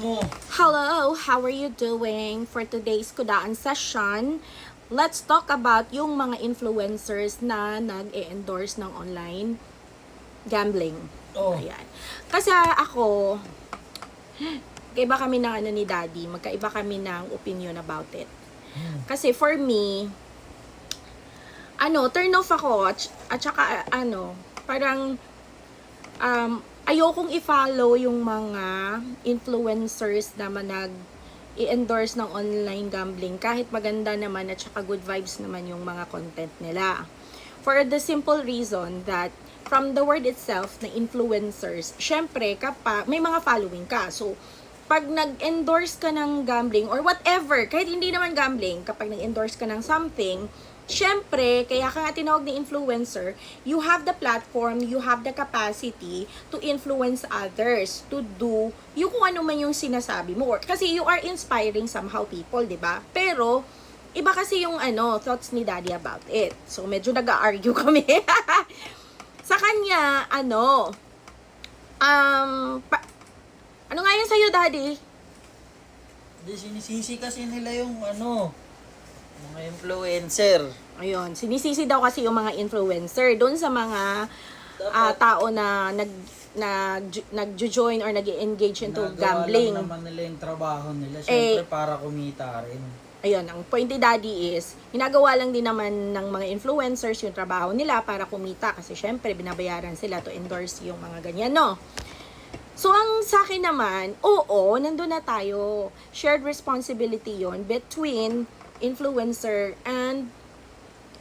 mo. Hello, how are you doing? For today's Kudaan session, let's talk about yung mga influencers na nag-e-endorse ng online gambling. Oh. Ayan. Kasi ako, magkaiba kami ng ni Daddy, magkaiba kami ng opinion about it. Kasi for me, turn off ako at saka parang ayokong i-follow yung mga influencers na nag-i-endorse ng online gambling kahit maganda naman at saka good vibes naman yung mga content nila. For the simple reason that from the word itself na influencers, syempre kapag may mga following ka. So, pag nag-endorse ka ng gambling or whatever, kahit hindi naman gambling, kapag nag-endorse ka ng something, syempre, kaya ka nga tinawag na influencer, you have the platform, you have the capacity to influence others, to do yung kung ano man yung sinasabi mo. Kasi you are inspiring somehow people, di ba? Pero, iba kasi yung thoughts ni Daddy about it. So, medyo nag-argue kami. Sa kanya, ano nga yun sa'yo, Daddy? Di sinisisi kasi nila yung mga influencer. Ayun, sinisisi daw kasi yung mga influencer doon sa mga tao na nag-join or nag-engage into gambling. Nagawa lang naman nila yung trabaho nila. Siyempre para kumita rin. Ayun, ang point ni Daddy is, ginagawa lang din naman ng mga influencers yung trabaho nila para kumita. Kasi syempre, binabayaran sila to endorse yung mga ganyan, no? So, ang sa akin naman, oo, nandun na tayo. Shared responsibility yon between influencer and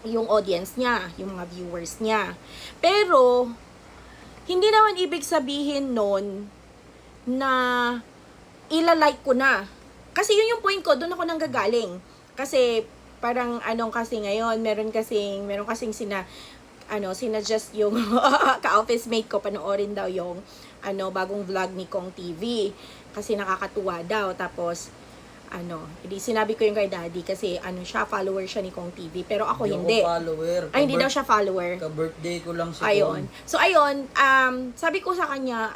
yung audience niya, yung mga viewers niya. Pero, hindi naman ibig sabihin nun na ilalike ko na. Kasi yun yung point ko, doon ako nanggagaling. Kasi, parang kasi ngayon, meron kasing sinadjust yung ka-office mate ko, panoorin daw yung bagong vlog ni Kong TV. Kasi nakakatuwa daw. Tapos, hindi sinabi ko yung kay Daddy kasi siya, follower siya ni Kong TV. Pero ako hindi. Ako follower. Ay, hindi daw siya follower. Ka-birthday ko lang si Ayun. Kong. So, ayun, sabi ko sa kanya,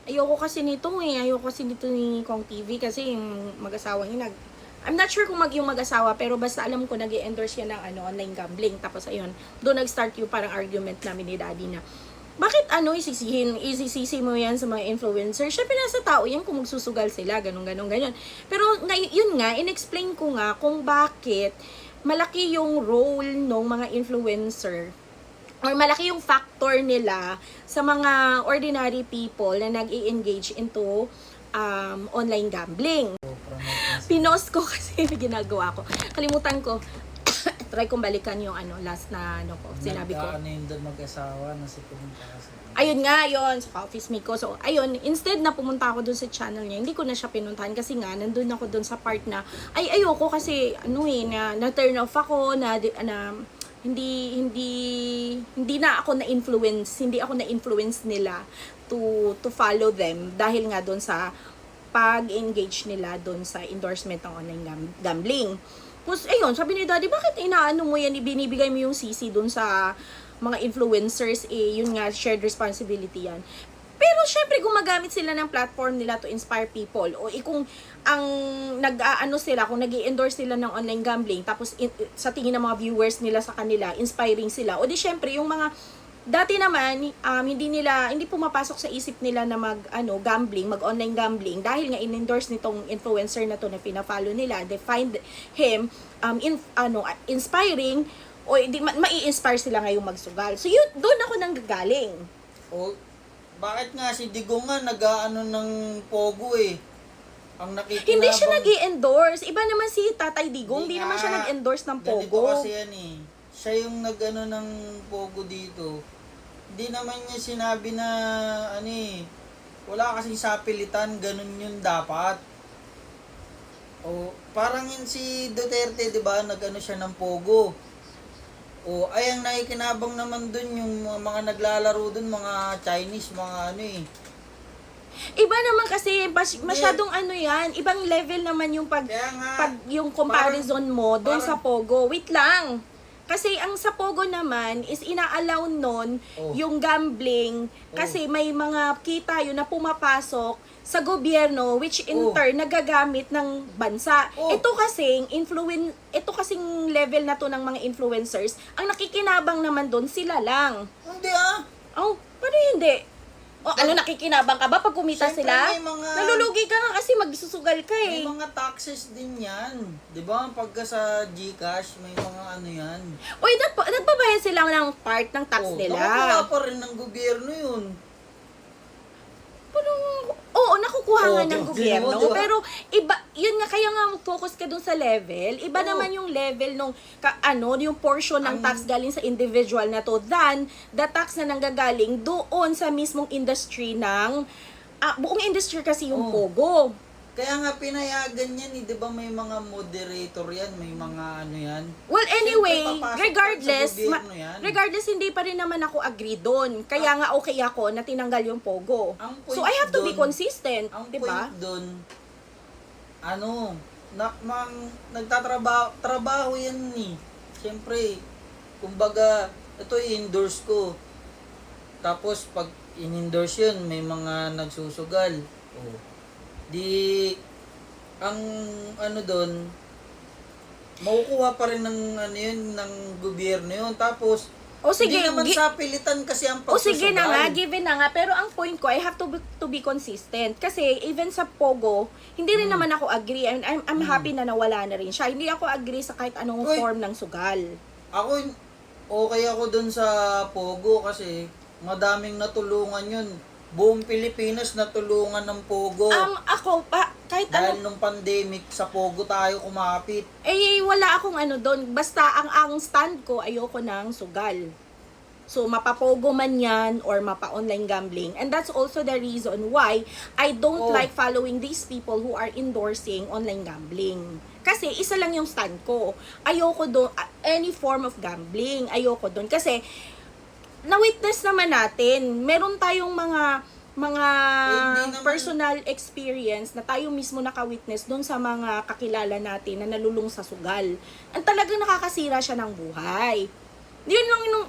ayoko kasi nito ni Kong TV kasi yung mag-asawang yun, I'm not sure kung yung mag-asawa, pero basta alam ko nag-i-endorse yan ng online gambling. Tapos ayun, doon nag-start yung parang argument namin ni Daddy na, bakit isisisi mo yan sa mga influencer? Syempre nasa tao yan kung magsusugal sila, ganun. Pero yun nga, in-explain ko nga kung bakit malaki yung role ng mga influencer or malaki yung factor nila sa mga ordinary people na nag-i-engage into online gambling. Pinost ko kasi ginagawa ko. Kalimutan ko. Try kong balikan yung last na ko, sinabi ko. Yung doon mag-asawa na si pumunta kasi. Ayun nga, yun, sa office mate ko. So, ayun, instead na pumunta ako dun sa channel niya, hindi ko na siya pinuntahan kasi nga, nandun ako dun sa part na, ayoko kasi, na-turn off ako, hindi na ako hindi ako na-influence nila to follow them dahil nga dun sa pag-engage nila dun sa endorsement ng online gambling. Tapos, ayun, sabi ni Daddy, bakit mo yan, ibinibigay mo yung CC dun sa mga influencers, yun nga, shared responsibility yan. Pero, syempre, gumagamit sila ng platform nila to inspire people. O, kung ang kung nag-i-endorse sila ng online gambling, tapos sa tingin ng mga viewers nila sa kanila, inspiring sila. O, di syempre, yung mga dati naman, hindi pumapasok sa isip nila na mag-online gambling dahil nga in-endorse nitong influencer na to na pina-follow nila. They find him inspiring o mai-inspire sila ngayong magsugal. So yun, doon ako nanggagaling. O, bakit nga si Digong nga ng Pogo eh? Ang nakikinabang. Hindi siya nag-i-endorse. Iba naman si Tatay Digong, hindi naman siya nag-endorse ng Pogo. Ganito kasi yan eh. Siya yung ng Pogo dito. Hindi naman niya sinabi na wala kasing sapilitan, ganun yun dapat. O parang yun si Duterte, 'di ba? Siya ng Pogo. O ay ang nakikinabang naman dun yung mga naglalaro dun, mga Chinese, mga Iba naman kasi masyadong yan, ibang level naman yung pag yung comparison mo doon sa Pogo. Wait lang. Kasi ang sa Pogo naman is ina-allow nun yung gambling kasi may mga kita yun na pumapasok sa gobyerno, which in Oh. turn nagagamit ng bansa. Oh. Ito kasing level na to ng mga influencers, ang nakikinabang naman doon sila lang. Hindi Oh, paano hindi? Oh, ano, nakikinabang ka ba pag kumita Siyempre, sila? may mga- Nalulugi ka nga kasi magsusugal ka May eh. mga taxes din yan. Di ba? Pagka sa GCash, may mga ano yan. Uy, nagbabayad sila ng part ng tax nila. Nakukuha pa rin ng gobyerno yun. Oo, nakukuha nga Oo, ng di- gobyerno. di ba? Pero, iba, yun nga, kaya nga focus ka dun sa level. Iba Oo. naman yung level nung, yung portion ng Ang- tax galing sa individual na to than the tax na nanggagaling doon sa mismong industry ng, buong industry kasi yung Oo. Pogo. Kaya nga pinayagan yan di ba may mga moderator yan, may mga ano yan. Well, anyway, Siyempre, papasok regardless, yan sa gobyerno yan. regardless, hindi pa rin naman ako agree doon. Kaya nga okay ako na tinanggal yung Pogo. Ang point So, I have to be dun- consistent, Ang di ba? point doon, nagtatrabaho yan ni. Siyempre, kumbaga, ito i-endorse ko. Tapos, pag in-endorse yun, may mga nagsusugal. Di, ang ano doon, makukuha pa rin ng ano yun, ng gobyerno yun. Tapos, O sige, hindi naman sa pilitan kasi ang o pagsusugal. sige na nga, given na nga. Pero ang point ko, I have to be consistent. Kasi even sa Pogo, hindi rin naman ako agree. I'm happy na nawala na rin siya. Hindi ako agree sa kahit anong Uy. form ng sugal. Ako, okay ako dun sa Pogo kasi madaming natulungan yun. Buong Pilipinas natulungan ng Pogo. Ako, kahit Dahil ano, nung pandemic, sa Pogo tayo kumapit. wala akong ano doon. Basta ang stand ko, ayoko ng sugal. So, mapapogo man yan or mapa-online gambling. And that's also the reason why I don't Oh. like following these people who are endorsing online gambling. Kasi isa lang yung stand ko. Ayoko doon, any form of gambling. Ayoko doon. Kasi, na-witness naman natin, meron tayong mga hindi naman- personal experience na tayo mismo naka-witness doon sa mga kakilala natin na nalulung sa sugal. Ang talagang nakakasira siya ng buhay.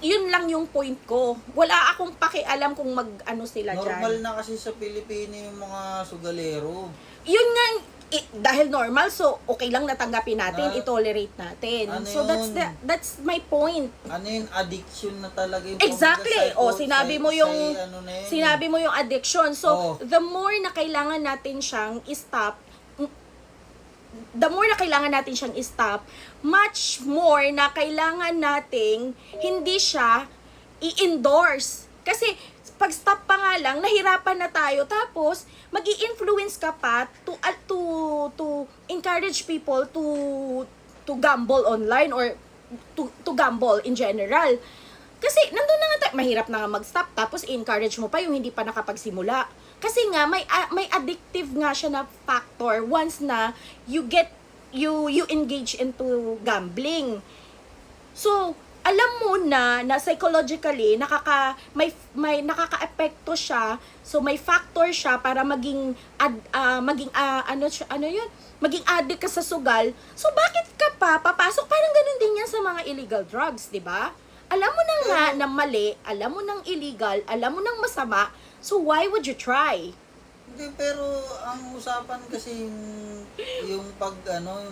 Yun lang yung point ko. Wala akong pakialam kung mag-ano sila Normal dyan. na kasi sa Pilipino yung mga sugalero. Yun nga, dahil normal, so okay lang natanggapin natin, i-tolerate natin. Ano So yun? that's my point. Ano yun, addiction na talaga yung Exactly. O, sinabi mo yung ano na yun, sinabi mo yung addiction. So, Oh. the more na kailangan natin siyang i-stop, much more na kailangan nating hindi siya i-endorse. Kasi, pag stop pa nga lang, nahirapan na tayo. Tapos, mag-i-influence ka pa to encourage people to gamble online or to gamble in general. Kasi nandun na nga mahirap na nga mag-stop tapos i-encourage mo pa yung hindi pa nakapagsimula. Kasi nga may addictive nga siya na factor once na you engage into gambling. So, alam mo na psychologically may nakaka-epekto siya. So may factor siya para maging maging addict ka sa sugal. So bakit ka pa papasok? Parang ganun din yan sa mga illegal drugs, 'di ba? Alam mo na nga na mali, alam mo nang illegal, alam mo nang masama. So why would you try? Hindi, pero ang usapan kasi yung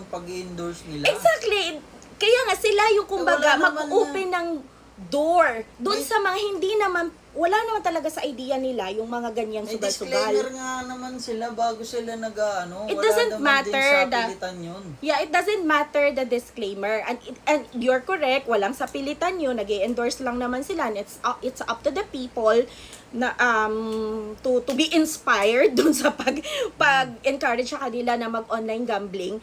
pag-endorse nila. Exactly. Kaya nga sila yung kumbaga Wala naman mag-open ng door doon May- sa mga hindi naman, wala naman talaga sa idea nila yung mga ganyang May sugal-sugal. disclaimer nga naman sila bago sila nag-ano. It Wala doesn't naman matter din sa the- pilitan yun. Yeah, it doesn't matter the disclaimer. And you're correct, walang sa pilitan yun, nag-endorse lang naman sila. And it's up to the people na to be inspired dun sa pag-encourage sa kanila na mag-online gambling.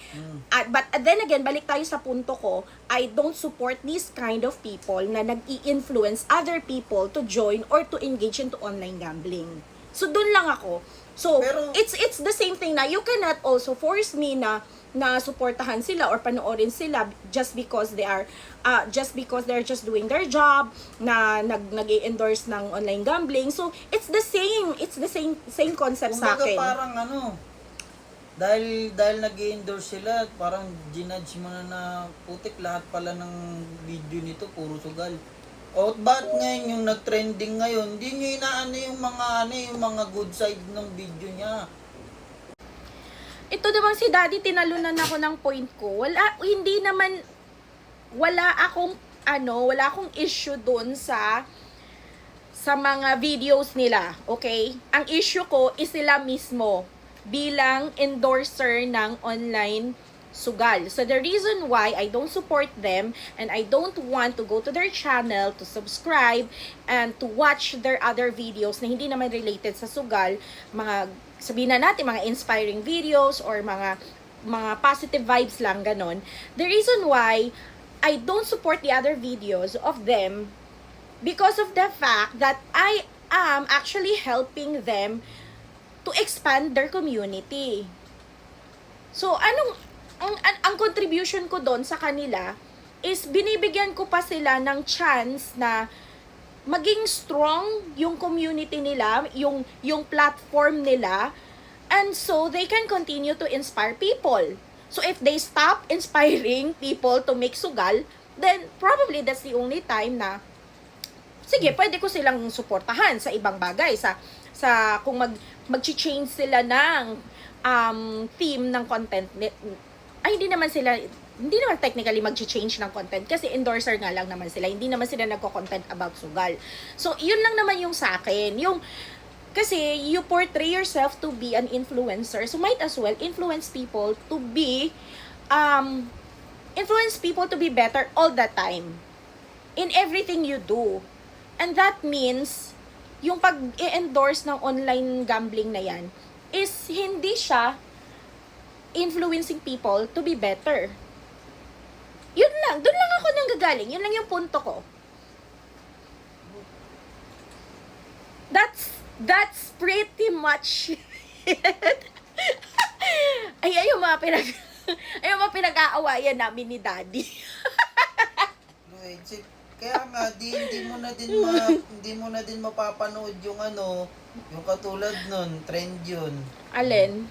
But then again, balik tayo sa punto ko, I don't support these kind of people na nag-i-influence other people to join or to engage into online gambling. So dun lang ako. So Pero- it's the same thing na you cannot also force me na suportahan sila or panoorin sila just because they're just doing their job na nag-endorse ng online gambling. So it's the same concept sa Kumbaga akin. parang dahil nag-endorse sila, parang ginudge mo na putik lahat pala ng video nito, puro sugal. O ba't ngayon yung nag-trending ngayon, hindi nyo inaano yung mga good side ng video niya. ito namang si Daddy, tinalunan ako ng point ko. Wala akong issue doon sa mga videos nila, okay? Ang issue ko is sila mismo bilang endorser ng online sugal. So the reason why I don't support them and I don't want to go to their channel to subscribe and to watch their other videos na hindi naman related sa sugal, mga sabihin na natin mga inspiring videos or mga positive vibes lang ganon. The reason why I don't support the other videos of them because of the fact that I am actually helping them to expand their community. So, ang contribution ko doon sa kanila is binibigyan ko pa sila ng chance na maging strong yung community nila, yung platform nila, and so they can continue to inspire people. So if they stop inspiring people to make sugal, then probably that's the only time na sige, pwede ko silang suportahan sa ibang bagay, sa kung mag-change sila ng theme ng content. Hindi naman technically mag-change ng content kasi endorser nga lang naman sila. Hindi naman sila nagko-content about sugal. So, yun lang naman yung sa akin. Kasi you portray yourself to be an influencer, so might as well influence people to be better all the time in everything you do. And that means yung pag-endorse ng online gambling na yan is hindi siya influencing people to be better. Yun lang. Doon lang ako nanggagaling. Yun lang yung punto ko. That's pretty much it. Ayun yung mga pinag-aawayan namin ni Daddy. Kaya nga, hindi mo na din mapapanood yung yung katulad nun, trend yun. Alin?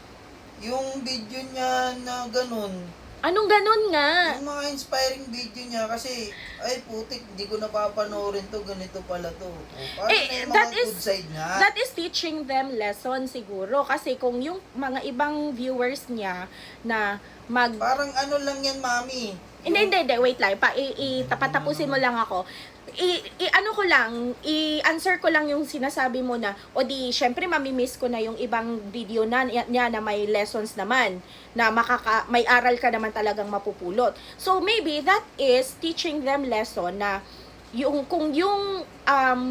Yung video niya na ganun. Anong ganun nga? Yung mga inspiring video niya kasi, ay putik, hindi ko napapanoorin to, ganito pala to. Parang may mga good side nga. That is teaching them lesson siguro. Kasi kung yung mga ibang viewers niya na parang lang yan, mami. Hindi, wait lang. Tapatapusin mo lang ako. I-answer ko lang yung sinasabi mo na, di, syempre mamimiss ko na yung ibang video niya na may lessons naman, na may aral ka naman talagang mapupulot. So, maybe that is teaching them lesson na kung yung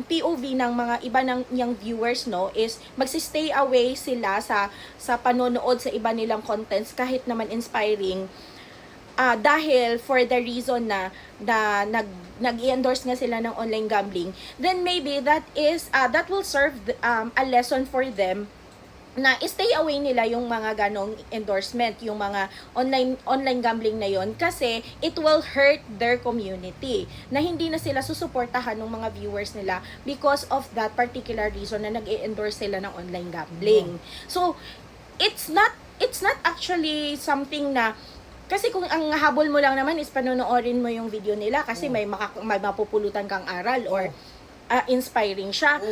POV ng mga iba ng viewers, no, is magsi-stay away sila sa panonood sa iba nilang contents kahit naman inspiring, dahil for the reason na nag-endorse nga sila ng online gambling, then maybe that will serve a lesson for them na stay away nila yung mga ganong endorsement, yung mga online gambling na yon, kasi it will hurt their community, na hindi na sila susuportahan ng mga viewers nila because of that particular reason na nag-endorse sila ng online gambling. So it's not actually something na, kasi kung ang habol mo lang naman is panonoorin mo yung video nila kasi may mapupulutan kang aral or inspiring siya.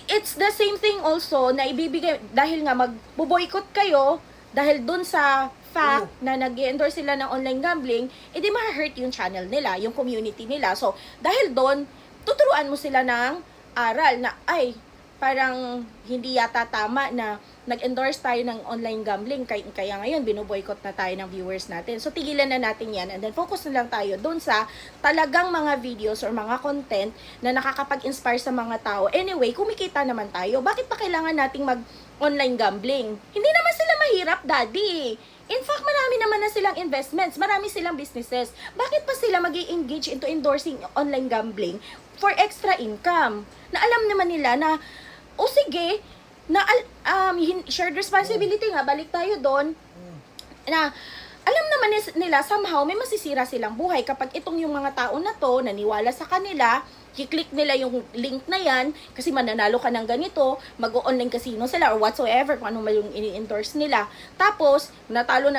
It's the same thing also na ibibigay, dahil nga magbo-boycott kayo dahil dun sa fact na nag-endorse sila ng online gambling, edi ma-hurt yung channel nila, yung community nila. So, dahil doon, tuturuan mo sila ng aral na, ay, parang hindi yata tama na nag-endorse tayo ng online gambling, kaya ngayon binoboycott na tayo ng viewers natin. So tigilan na natin yan and then focus na lang tayo doon sa talagang mga videos or mga content na nakakapag-inspire sa mga tao. Anyway, kumikita naman tayo. Bakit pa kailangan nating mag-online gambling? Hindi naman sila mahirap, Daddy. In fact, marami naman na silang investments, marami silang businesses. Bakit pa sila mag-i-engage into endorsing online gambling for extra income? Na alam naman nila na, sige, na shared responsibility nga, balik tayo doon, na alam naman nila somehow may masisira silang buhay kapag itong yung mga tao na to naniwala sa kanila, i-click nila yung link na yan kasi mananalo ka ng ganito, mag-online casino sila or whatsoever kung ano man yung ini-endorse nila. Tapos, natalo,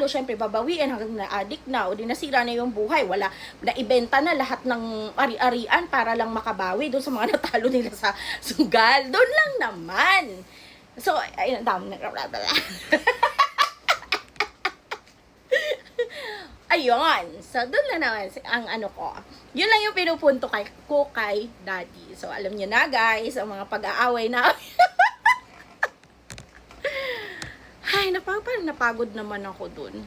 syempre babawiin hanggang na-addict na o di nasira na yung buhay. Wala, naibenta na lahat ng ari-arian para lang makabawi doon sa mga natalo nila sa sugal. Doon lang naman. So, ayun, dami na. Ayun. So, doon na naman ang ano ko. Yun lang yung pinupunto kay Daddy. So, alam niyo na guys, ang mga pag-aaway na. Ay, parang napagod naman ako dun.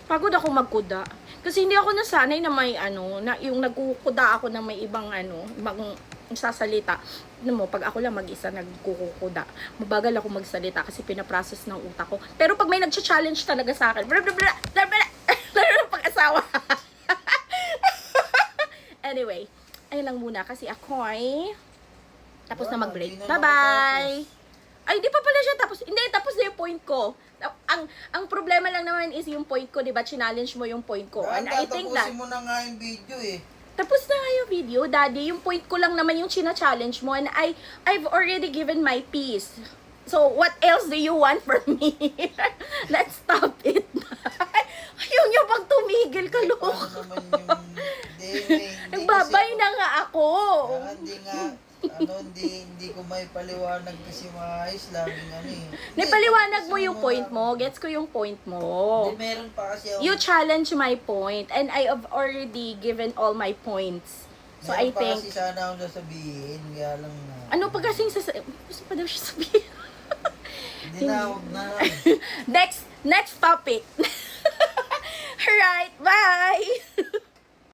Pagod ako magkuda. Kasi hindi ako nasanay na may ano, na yung nagkukuda ako ng may ibang ano, ibang sasalita. Ano mo, pag ako lang mag-isa nagkukuda, mabagal ako magsalita kasi pinaprocess ng utak ko. Pero pag may nag-challenge talaga sa akin, bla bla bla bla bla, lalo ng pag-asawa. Anyway, ayun lang muna kasi ako ay tapos na mag-break. Bye-bye! Ay, di pa pala siya tapos. Hindi, tapos na yung point ko. Ang problema lang naman is yung point ko, di ba? Challenge mo yung point ko. And I think that... Tatapusin mo na nga yung video eh. Tapos na nga yung video, Daddy. Yung point ko lang naman yung china-challenge mo. And I've already given my piece. So, what else do you want from me? Let's stop it. Ayaw niyo bang tumigil ka, Paano look? naman yung... Hindi Nagbabay na nga ako. Hindi nga, hindi ko may paliwanag kasi maayos laging ano eh. Napaliwanag mo yung point mo. Gets ko yung point mo. Hindi, meron pa kasi ako. You challenge my point. And I have already given all my points. So, I Meron pa think... kasi sana akong sasabihin, kaya lang na. Ano pa kasing gusto pa daw siya sabihin? Hindi na, huwag na. Next topic. Alright, bye!